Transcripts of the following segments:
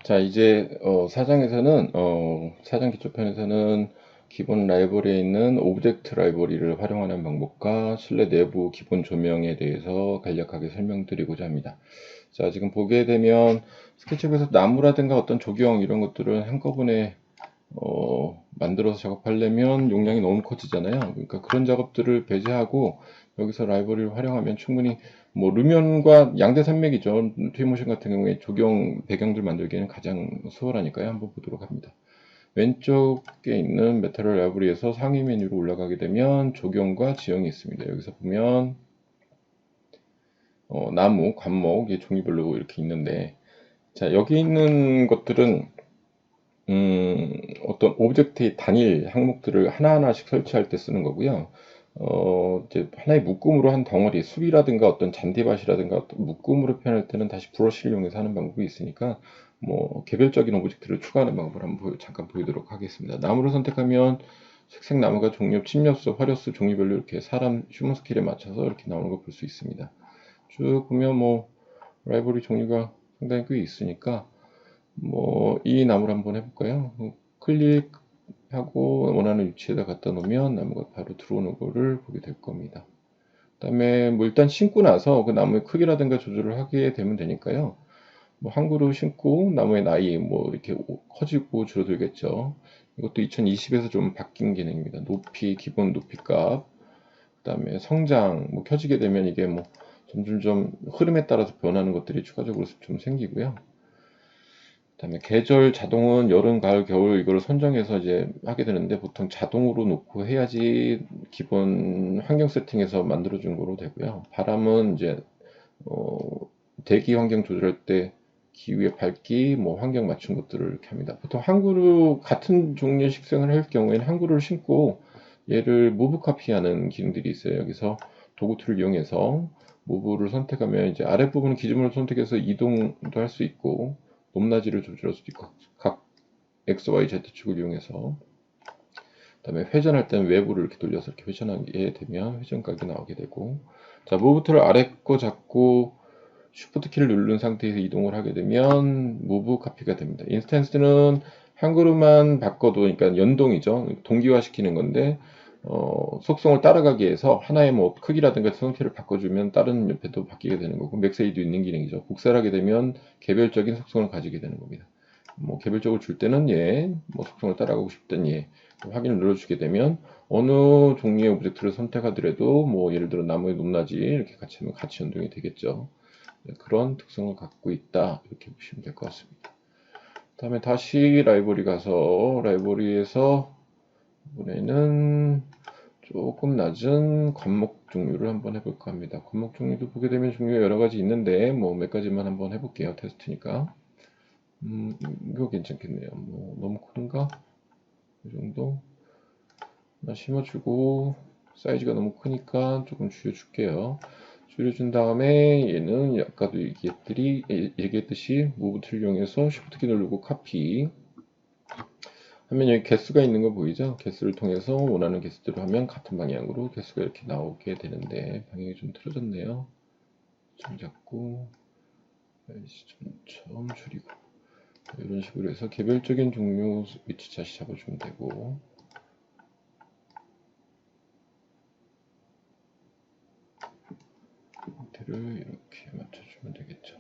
자, 이제 사장에서는 사장 기초편에서는 기본 라이브러리에 있는 오브젝트 라이브러리를 활용하는 방법과 실내 내부 기본 조명에 대해서 간략하게 설명드리고자 합니다. 자, 지금 보게 되면 스케치북에서 나무라든가 어떤 조경 이런 것들을 한꺼번에 만들어서 작업하려면 용량이 너무 커지잖아요. 그러니까 그런 작업들을 배제하고 여기서 라이브러리를 활용하면 충분히 뭐 루면과 양대 산맥이죠. 트위모션 같은 경우에 조경 배경들 만들기에는 가장 수월하니까요. 한번 보도록 합니다. 왼쪽에 있는 메타럴 라이브러리에서 상위 메뉴로 올라가게 되면 조경과 지형이 있습니다. 여기서 보면 나무, 관목, 종류별로 이렇게 있는데, 자, 여기 있는 것들은 어떤 오브젝트의 단일 항목들을 하나하나씩 설치할 때 쓰는 거고요. 이제 하나의 묶음으로 한 덩어리, 숲이라든가 어떤 잔디밭이라든가 어떤 묶음으로 표현할 때는 다시 브러쉬를 이용해서 하는 방법이 있으니까, 뭐, 개별적인 오브젝트를 추가하는 방법을 한번 잠깐 보여드리도록 하겠습니다. 나무를 선택하면 색색 나무가 종류, 침엽수, 화려수 종류별로 이렇게 사람 휴먼 스케일에 맞춰서 이렇게 나오는 걸 볼 수 있습니다. 쭉 보면 뭐, 라이브러리 종류가 상당히 꽤 있으니까, 뭐, 이 나무를 한번 해볼까요? 클릭하고 원하는 위치에다 갖다 놓으면 나무가 바로 들어오는 거를 보게 될 겁니다. 그 다음에 뭐 일단 심고 나서 그 나무의 크기라든가 조절을 하게 되면 되니까요. 뭐 한 그루 심고 나무의 나이 뭐 이렇게 커지고 줄어들겠죠. 이것도 2020에서 좀 바뀐 기능입니다. 높이, 기본 높이 값, 그 다음에 성장, 뭐 켜지게 되면 이게 뭐 점점 흐름에 따라서 변하는 것들이 추가적으로 좀 생기고요. 그다음에 계절 자동은 여름, 가을, 겨울 이거를 선정해서 이제 하게 되는데 보통 자동으로 놓고 해야지 기본 환경 세팅에서 만들어준 거로 되고요. 바람은 이제 어, 대기 환경 조절할 때 기후의 밝기, 뭐 환경 맞춘 것들을 이렇게 합니다. 보통 한 그루 같은 종류의 식생을 할 경우에는 한 그루를 심고 얘를 무브 카피하는 기능들이 있어요. 여기서 도구 툴을 이용해서 무브를 선택하면 이제 아랫부분은 기준으로 선택해서 이동도 할 수 있고 높낮이를 조절할 수도 있고 각 X, Y, Z축을 이용해서 그다음에 회전할 때는 외부를 이렇게 돌려서 이렇게 회전하게 되면 회전각이 나오게 되고 자 무브 툴을 아래 거 잡고 쉬프트 키를 누른 상태에서 이동을 하게 되면 무브 카피가 됩니다. 인스턴스는 한 그루만 바꿔도 그러니까 연동이죠. 동기화시키는 건데 속성을 따라가기 위해서 하나의 뭐 크기라든가 형태를 바꿔주면 다른 옆에도 바뀌게 되는 거고 맥세이도 있는 기능이죠. 복사를 하게 되면 개별적인 속성을 가지게 되는 겁니다. 뭐 개별적으로 줄 때는 얘, 뭐 속성을 따라가고 싶던 얘 확인을 눌러주게 되면 어느 종류의 오브젝트를 선택하더라도 뭐 예를 들어 나무의 높낮이 이렇게 같이 하면 같이 연동이 되겠죠. 네, 그런 특성을 갖고 있다 이렇게 보시면 될 것 같습니다. 다음에 다시 라이브러리 가서 라이브러리에서 이번에는 조금 낮은 관목 종류를 한번 해볼까 합니다. 관목 종류도 보게 되면 종류가 여러 가지 있는데 뭐 몇 가지만 한번 해볼게요. 테스트니까. 이거 괜찮겠네요. 뭐 너무 큰가? 이 정도 하나 심어주고 사이즈가 너무 크니까 조금 줄여줄게요. 줄여준 다음에 얘는 아까도 얘기했듯이 무브 툴 이용해서 쉬프트 키 누르고 카피 하면 여기 개수가 있는 거 보이죠? 개수를 통해서 원하는 개수대로 하면 같은 방향으로 개수가 이렇게 나오게 되는데 방향이 좀 틀어졌네요. 좀 잡고 좀 줄이고 이런 식으로 해서 개별적인 종류 위치 다시 잡아주면 되고 형태를 이렇게 맞춰주면 되겠죠.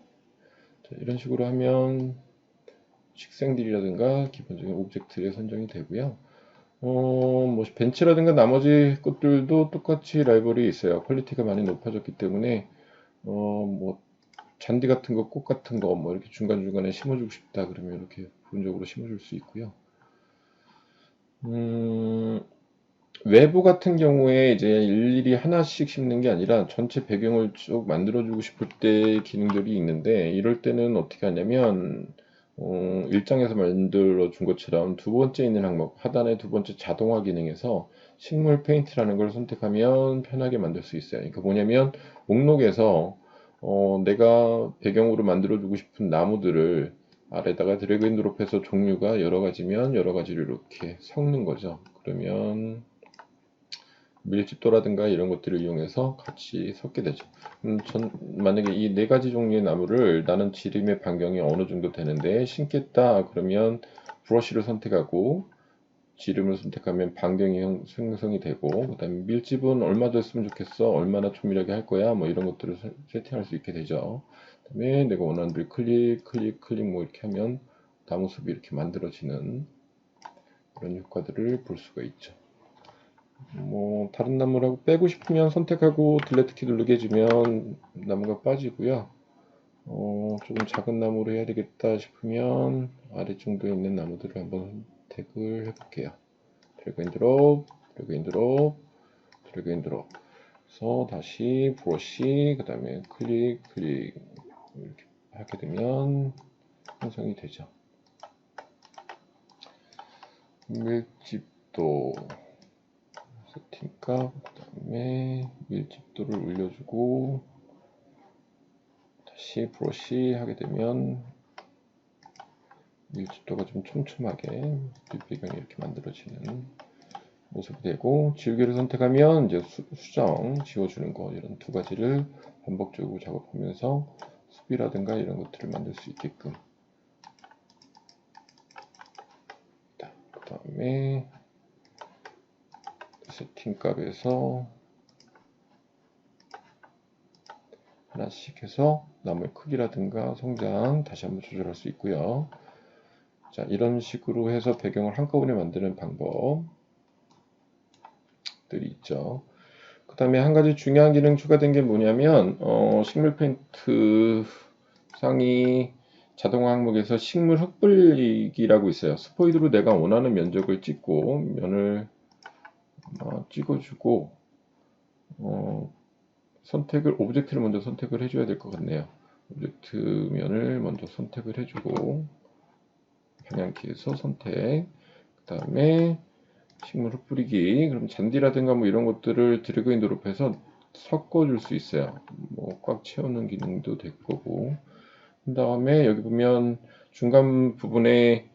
자, 이런 식으로 하면 식생들이라든가 기본적인 오브젝트에 선정이 되고요. 뭐 벤치라든가 나머지 것들도 똑같이 라이브러리에 있어요. 퀄리티가 많이 높아졌기 때문에 뭐 잔디 같은 거, 꽃 같은 거 뭐 이렇게 중간중간에 심어주고 싶다 그러면 이렇게 부분적으로 심어줄 수 있고요. 외부 같은 경우에 이제 일일이 하나씩 심는 게 아니라 전체 배경을 쭉 만들어주고 싶을 때 기능들이 있는데 이럴 때는 어떻게 하냐면 일장에서 만들어 준 것처럼 두 번째 있는 항목 하단의 두 번째 자동화 기능에서 식물 페인트라는 걸 선택하면 편하게 만들 수 있어요. 그러니까 뭐냐면 목록에서 내가 배경으로 만들어 주고 싶은 나무들을 아래다가 드래그 앤 드롭해서 종류가 여러 가지면 여러 가지를 이렇게 섞는 거죠. 그러면 밀집도라든가 이런 것들을 이용해서 같이 섞게 되죠. 만약에 이 네 가지 종류의 나무를 나는 지름의 반경이 어느 정도 되는데 심겠다 그러면 브러쉬를 선택하고 지름을 선택하면 반경이 생성이 되고, 그 다음에 밀집은 얼마 됐으면 좋겠어, 얼마나 조밀하게 할 거야, 뭐 이런 것들을 세팅할 수 있게 되죠. 그 다음에 내가 원하는 대로 클릭 뭐 이렇게 하면 나무 숲이 이렇게 만들어지는 그런 효과들을 볼 수가 있죠. 뭐 다른 나무라고 빼고 싶으면 선택하고 딜레트 키 누르게 해주면 나무가 빠지고요. 조금 작은 나무로 해야 되겠다 싶으면 아래 정도에 있는 나무들을 한번 선택을 해볼게요. 드래그 앤 드롭, 드래그 앤 드롭, 드래그 앤 드롭. 그래서 다시 브러쉬, 그 다음에 클릭 이렇게 하게 되면 형성이 되죠. 밀집도 세팅값, 그 다음에 밀집도를 올려주고 다시 브러쉬 하게 되면 밀집도가 좀 촘촘하게 뒷배경이 이렇게 만들어지는 모습이 되고, 지우개를 선택하면 이제 수정 지워주는 거, 이런 두 가지를 반복적으로 작업하면서 숲이라든가 이런 것들을 만들 수 있게끔. 그 다음에 세팅 값에서 하나씩 해서 나무의 크기라든가 성장 다시 한번 조절할 수 있고요. 자, 이런 식으로 해서 배경을 한꺼번에 만드는 방법들이 있죠. 그 다음에 한 가지 중요한 기능 추가된 게 뭐냐면, 식물 페인트 상이 자동화 항목에서 식물 흙불리기라고 있어요. 스포이드로 내가 원하는 면적을 찍고 면을 찍어주고, 오브젝트를 먼저 선택을 해줘야 될 것 같네요. 오브젝트 면을 먼저 선택을 해주고, 방향키에서 선택, 그 다음에 식물 흙뿌리기, 그럼 잔디라든가 뭐 이런 것들을 드래그 앤 드롭해서 섞어줄 수 있어요. 뭐 꽉 채우는 기능도 될 거고. 그 다음에 여기 보면 중간 부분에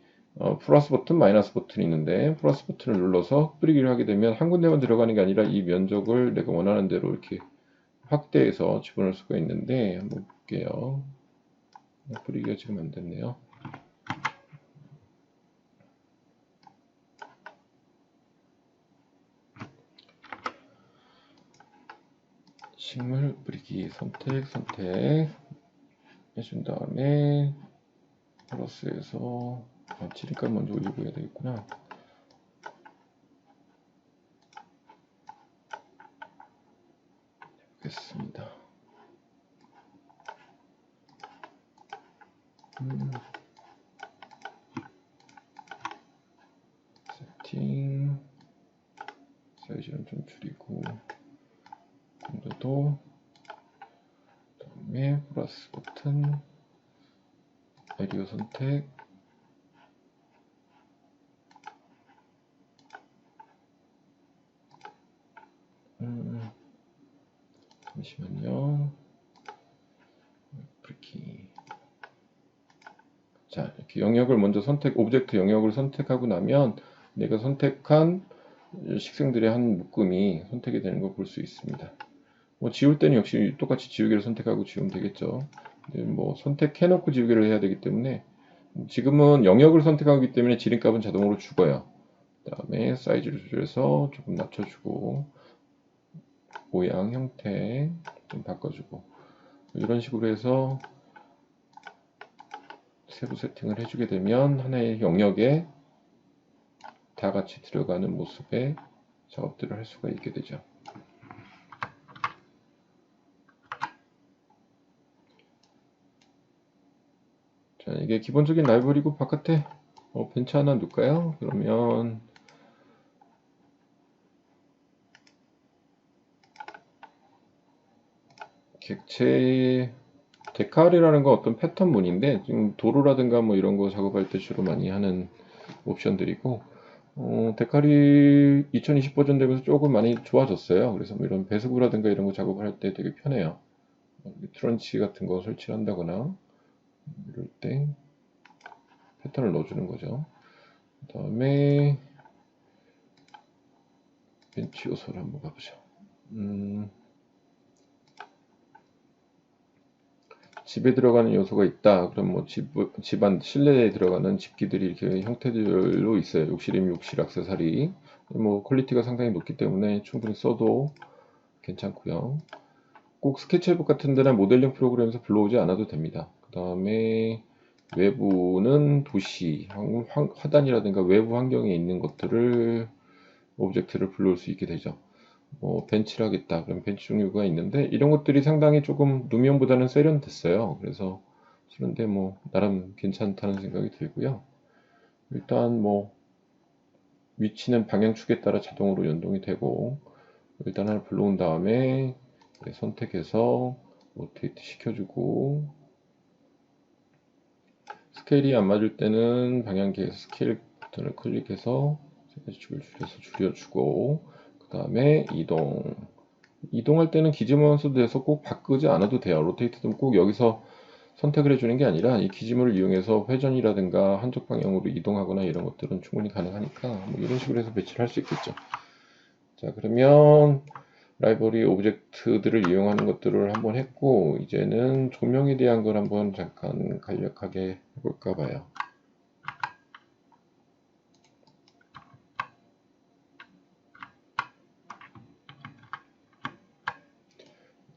플러스 버튼, 마이너스 버튼이 있는데, 플러스 버튼을 눌러서 뿌리기를 하게 되면 한 군데만 들어가는 게 아니라 이 면적을 내가 원하는 대로 이렇게 확대해서 집어넣을 수가 있는데, 한번 볼게요. 뿌리기가 지금 안 됐네요. 식물 뿌리기 선택 해준 다음에 플러스에서 지름값 먼저 올리고 해야 되겠구나. 해보겠습니다. 세팅 사이즈는 좀 줄이고 온도도, 그다음에 플러스 버튼, 에리어 선택, 잠시만요. 브레이킹. 자, 이렇게 영역을 먼저 오브젝트 영역을 선택하고 나면 내가 선택한 식생들의 한 묶음이 선택이 되는 걸 볼 수 있습니다. 뭐 지울 때는 역시 똑같이 지우개를 선택하고 지우면 되겠죠. 뭐 선택해놓고 지우개를 해야 되기 때문에 지금은 영역을 선택하기 때문에 지름값은 자동으로 죽어요. 그 다음에 사이즈를 조절해서 조금 낮춰주고 모양 형태 좀 바꿔주고 이런 식으로 해서 세부 세팅을 해주게 되면 하나의 영역에 다 같이 들어가는 모습의 작업들을 할 수가 있게 되죠. 자, 이게 기본적인 라이브러리고 바깥에 벤치 하나 놓을까요? 그러면 객체 데칼이라는 건 어떤 패턴문인데 지금 도로라든가 뭐 이런 거 작업할 때 주로 많이 하는 옵션들이고, 데칼이 2020 버전 되면서 조금 많이 좋아졌어요. 그래서 뭐 이런 배수구라든가 이런 거 작업을 할 때 되게 편해요. 트런치 같은 거 설치한다거나 이럴 때 패턴을 넣어주는 거죠. 그 다음에 벤치 요소를 한번 봐보죠. 집에 들어가는 요소가 있다. 그럼 뭐 집안 실내에 들어가는 집기들이 이렇게 형태들로 있어요. 욕실이면 욕실 액세서리. 뭐 퀄리티가 상당히 높기 때문에 충분히 써도 괜찮고요. 꼭 스케치북 같은 데나 모델링 프로그램에서 불러오지 않아도 됩니다. 그 다음에 외부는 도시, 화단이라든가 외부 환경에 있는 것들을 오브젝트를 불러올 수 있게 되죠. 뭐 벤치를 하겠다. 그럼 벤치 종류가 있는데 이런 것들이 상당히 조금 누명보다는 세련됐어요. 그래서 그런데 뭐 나름 괜찮다는 생각이 들고요. 일단 뭐 위치는 방향축에 따라 자동으로 연동이 되고 일단 하나 불러온 다음에 선택해서 로테이트 시켜주고 스케일이 안 맞을 때는 방향키에서 스케일 버튼을 클릭해서 세가지축을 줄여주고 그 다음에 이동할 때는 기지모양으로 돼서 꼭 바꾸지 않아도 돼요. 로테이트도 꼭 여기서 선택을 해주는 게 아니라 이 기지모를 이용해서 회전이라든가 한쪽 방향으로 이동하거나 이런 것들은 충분히 가능하니까 뭐 이런 식으로 해서 배치를 할 수 있겠죠. 자, 그러면 라이브러리 오브젝트들을 이용하는 것들을 한번 했고 이제는 조명에 대한 걸 한번 잠깐 간략하게 해볼까 봐요.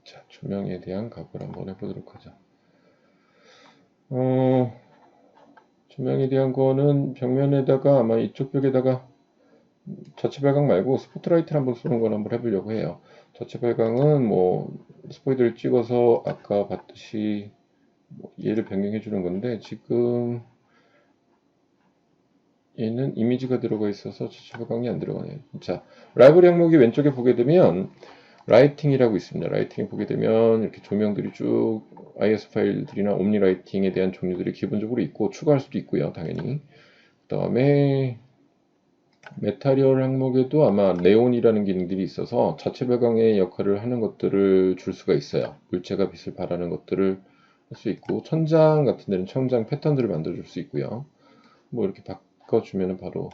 자, 조명에 대한 각을 한번 해보도록 하죠. 조명에 대한 거는 벽면에다가 아마 이쪽 벽에다가 자체 발광 말고 스포트라이트를 한번 쏘는 걸 한번 해보려고 해요. 자체 발광은 뭐 스포이드를 찍어서 아까 봤듯이 얘를 변경해 주는 건데 지금 얘는 이미지가 들어가 있어서 자체 발광이 안 들어가네요. 자, 라이브러리 항목이 왼쪽에 보게 되면 라이팅이라고 있습니다. 라이팅에 보게 되면 이렇게 조명들이 쭉 IS 파일들이나 옴니 라이팅에 대한 종류들이 기본적으로 있고 추가할 수도 있고요. 당연히. 그 다음에 메타리얼 항목에도 아마 네온이라는 기능들이 있어서 자체 발광의 역할을 하는 것들을 줄 수가 있어요. 물체가 빛을 발하는 것들을 할 수 있고 천장 같은 데는 천장 패턴들을 만들어 줄 수 있고요. 뭐 이렇게 바꿔주면 바로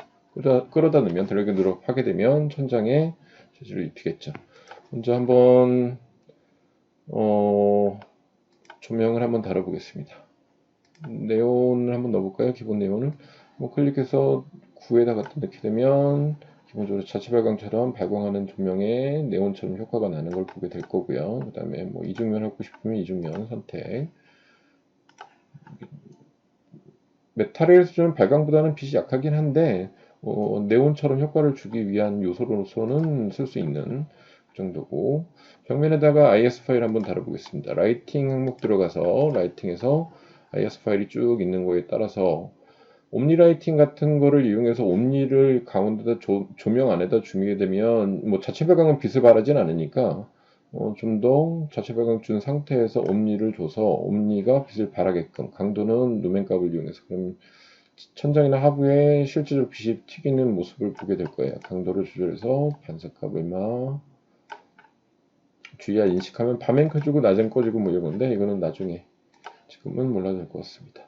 끌어다 넣으면 드래그 드롭 하게 되면 천장에 재질을 입히겠죠. 먼저 한번 조명을 한번 다뤄보겠습니다. 네온을 한번 넣어볼까요? 기본 네온을 뭐 클릭해서 9에다 갖다 넣게 되면 기본적으로 자체 발광처럼 발광하는 조명에 네온처럼 효과가 나는 걸 보게 될 거고요. 그 다음에 뭐 이중면 하고 싶으면 이중면 선택. 메탈의 수준은 발광보다는 빛이 약하긴 한데 네온처럼 효과를 주기 위한 요소로서는 쓸 수 있는 그 정도고 벽면에다가 IS 파일 한번 다뤄보겠습니다. 라이팅 항목 들어가서 라이팅에서 IS 파일이 쭉 있는 거에 따라서 옴니 라이팅 같은 거를 이용해서 옴니를 가운데다 조명 안에다 주게 되면 뭐 자체 발광은 빛을 발하진 않으니까 좀 더 자체 발광 준 상태에서 옴니를 줘서 옴니가 빛을 발하게끔 강도는 루멘 값을 이용해서 그럼 천장이나 하부에 실제로 빛이 튀기는 모습을 보게 될 거예요. 강도를 조절해서 반사값 얼마 주의하 인식하면 밤엔 켜지고 낮엔 꺼지고 뭐 이런 건데 이거는 나중에 지금은 몰라도 될 것 같습니다.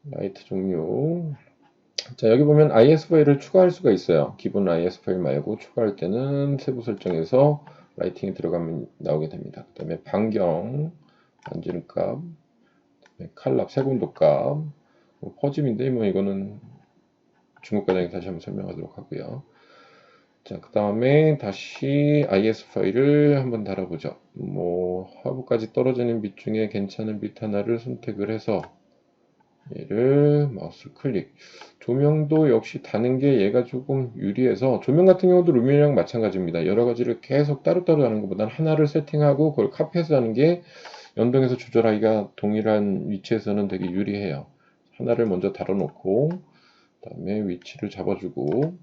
라이트 종류 자 여기 보면 IS 파일을 추가할 수가 있어요. 기본 IS 파일 말고 추가할 때는 세부 설정에서 라이팅이 들어가면 나오게 됩니다. 그 다음에 반경, 만지는 값, 칼랍, 색온도 값, 뭐 퍼짐인데 뭐 이거는 중국 과정에 다시 한번 설명하도록 하고요. 자, 그 다음에 다시 IS 파일을 한번 달아보죠. 뭐 하부까지 떨어지는 빛 중에 괜찮은 빛 하나를 선택을 해서 얘를 마우스 클릭. 조명도 역시 다는 게 얘가 조금 유리해서 조명 같은 경우도 루미랑 마찬가지입니다. 여러 가지를 계속 따로따로 하는 것보다는 하나를 세팅하고 그걸 카피해서 하는 게 연동해서 조절하기가 동일한 위치에서는 되게 유리해요. 하나를 먼저 달아놓고 그다음에 위치를 잡아주고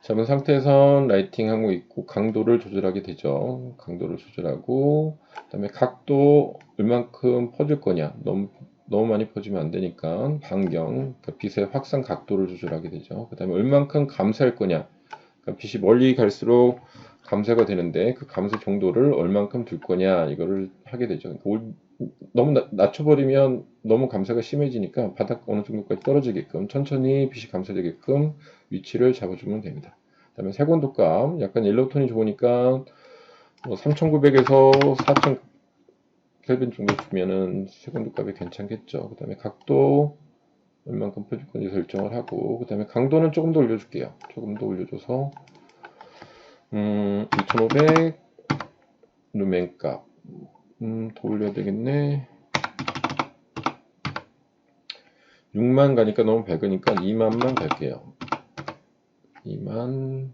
잡은 상태에선 라이팅 하고 있고 강도를 조절하게 되죠. 강도를 조절하고 그다음에 각도 얼만큼 퍼질 거냐 너무 많이 퍼지면 안 되니까 반경 그러니까 빛의 확산 각도를 조절하게 되죠. 그 다음에 얼만큼 감쇄할 거냐 그러니까 빛이 멀리 갈수록 감쇄가 되는데 그 감쇄 정도를 얼만큼 둘 거냐 이거를 하게 되죠. 그러니까 너무 낮춰버리면 너무 감쇄가 심해지니까 바닥 어느 정도까지 떨어지게끔 천천히 빛이 감쇄되게끔 위치를 잡아주면 됩니다. 그다음에 색온도 값 약간 옐로우 톤이 좋으니까 뭐 3900에서 4000 켈빈 정도 주면은 색온도 값이 괜찮겠죠. 그다음에 각도 얼만큼 펴줄 건지 설정을 하고, 그다음에 강도는 조금 더 올려줄게요. 조금 더 올려줘서 2500 루멘 값 더 올려야 되겠네. 6만 가니까 너무 밝으니까 2만만 갈게요. 2만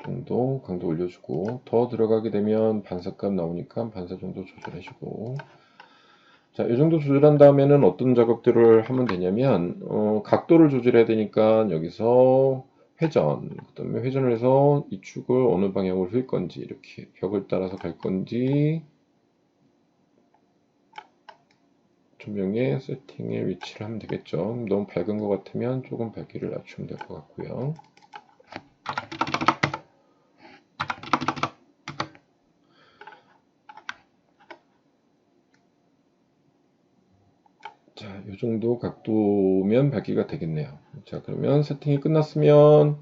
정도 강도 올려주고, 더 들어가게 되면 반사값 나오니까 반사 정도 조절해주고. 자, 이 정도 조절한 다음에는 어떤 작업들을 하면 되냐면, 각도를 조절해야 되니까 여기서 회전, 그 다음에 회전을 해서 이 축을 어느 방향으로 휠 건지, 이렇게 벽을 따라서 갈 건지, 조명의 세팅의 위치를 하면 되겠죠. 너무 밝은 것 같으면 조금 밝기를 낮추면 될 것 같고요. 자, 이 정도 각도면 밝기가 되겠네요. 자, 그러면 세팅이 끝났으면,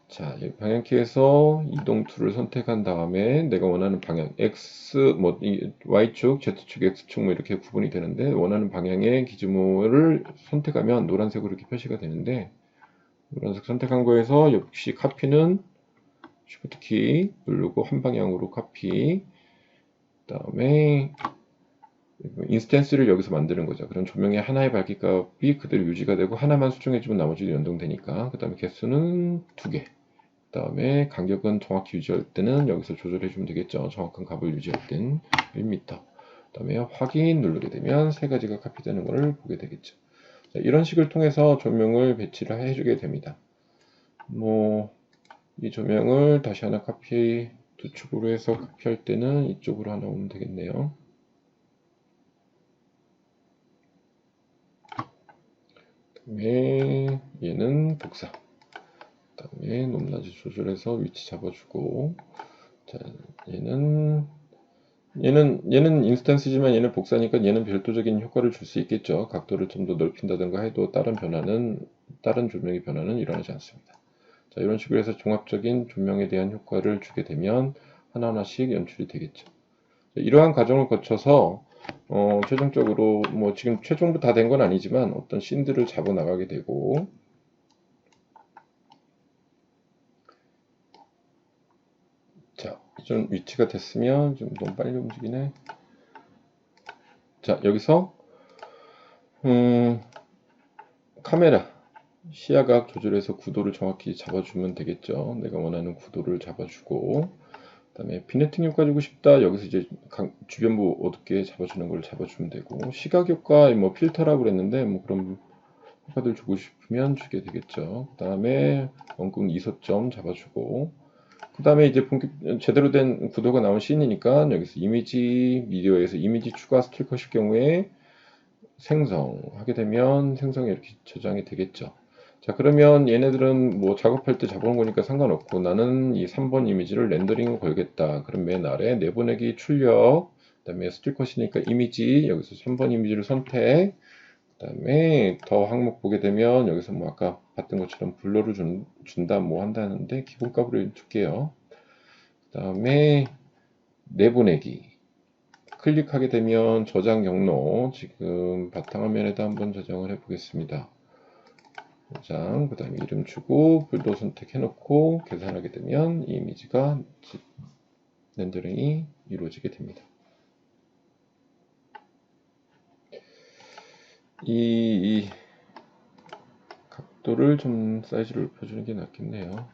자, 이 방향키에서 이동 툴을 선택한 다음에 내가 원하는 방향, X, 뭐, Y축, Z축, X축 뭐 이렇게 구분이 되는데, 원하는 방향의 기준모를 선택하면 노란색으로 이렇게 표시가 되는데, 노란색 선택한 거에서 역시 카피는 Shift 키 누르고 한 방향으로 카피, 그 다음에 인스턴스를 여기서 만드는 거죠. 그럼 조명의 하나의 밝기값이 그대로 유지가 되고 하나만 수정해주면 나머지도 연동되니까. 그 다음에 개수는 2개. 그 다음에 간격은 정확히 유지할 때는 여기서 조절해주면 되겠죠. 정확한 값을 유지할 땐 1m. 그 다음에 확인 누르게 되면 세 가지가 카피되는 것을 보게 되겠죠. 자, 이런 식을 통해서 조명을 배치를 해주게 됩니다. 뭐, 이 조명을 다시 하나 카피, 두 축으로 해서 카피할 때는 이쪽으로 하나 오면 되겠네요. 그다음에 얘는 복사. 그다음에 높낮이 조절해서 위치 잡아주고. 자, 얘는 인스턴스지만 얘는 복사니까 얘는 별도적인 효과를 줄 수 있겠죠. 각도를 좀 더 넓힌다든가 해도 다른 조명의 변화는 일어나지 않습니다. 자, 이런 식으로 해서 종합적인 조명에 대한 효과를 주게 되면 하나하나씩 연출이 되겠죠. 자, 이러한 과정을 거쳐서 최종적으로 뭐 지금 최종부 다 된 건 아니지만 어떤 씬들을 잡아 나가게 되고, 자, 좀 위치가 됐으면 좀 너무 빨리 움직이네. 자, 여기서 카메라 시야각 조절해서 구도를 정확히 잡아주면 되겠죠. 내가 원하는 구도를 잡아주고, 그다음에 비네팅 효과 주고 싶다. 여기서 이제 주변부 어둡게 잡아주는 걸 잡아주면 되고, 시각 효과 뭐 필터라고 그랬는데 뭐 그런 효과들 주고 싶으면 주게 되겠죠. 그다음에 원금 이소점 잡아주고, 그다음에 이제 제대로 된 구도가 나온 씬이니까 여기서 이미지 미디어에서 이미지 추가 스틸컷일 경우에 생성하게 되면 생성이 이렇게 저장이 되겠죠. 자, 그러면 얘네들은 뭐 작업할 때 잡아온 거니까 상관없고, 나는 이 3번 이미지를 렌더링을 걸겠다. 그럼 맨 아래 내보내기 출력, 그 다음에 스틸컷이니까 이미지, 여기서 3번 이미지를 선택, 그 다음에 더 항목 보게 되면 여기서 뭐 아까 봤던 것처럼 블러를 준다 뭐 한다는데 기본값으로 줄게요. 그 다음에 내보내기 클릭하게 되면 저장 경로, 지금 바탕화면에다 한번 저장을 해 보겠습니다. 저장, 그 다음에 이름 주고 불도 선택해 놓고 계산하게 되면 이 이미지가 렌더링이 이루어지게 됩니다. 이 각도를 좀 사이즈를 높여주는 게 낫겠네요.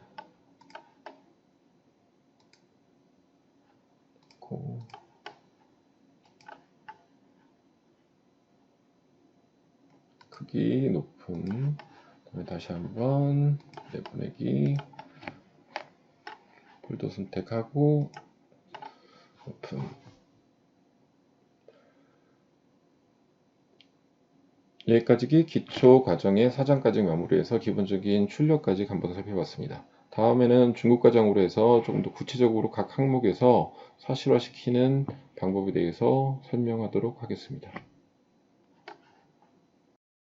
크기 높음, 그다음에 다시 한번 내보내기, 폴더 선택하고 오픈. 여기까지 기초 과정의 사장까지 마무리해서 기본적인 출력까지 한번 살펴봤습니다. 다음에는 중급 과정으로 해서 조금 더 구체적으로 각 항목에서 사실화시키는 방법에 대해서 설명하도록 하겠습니다.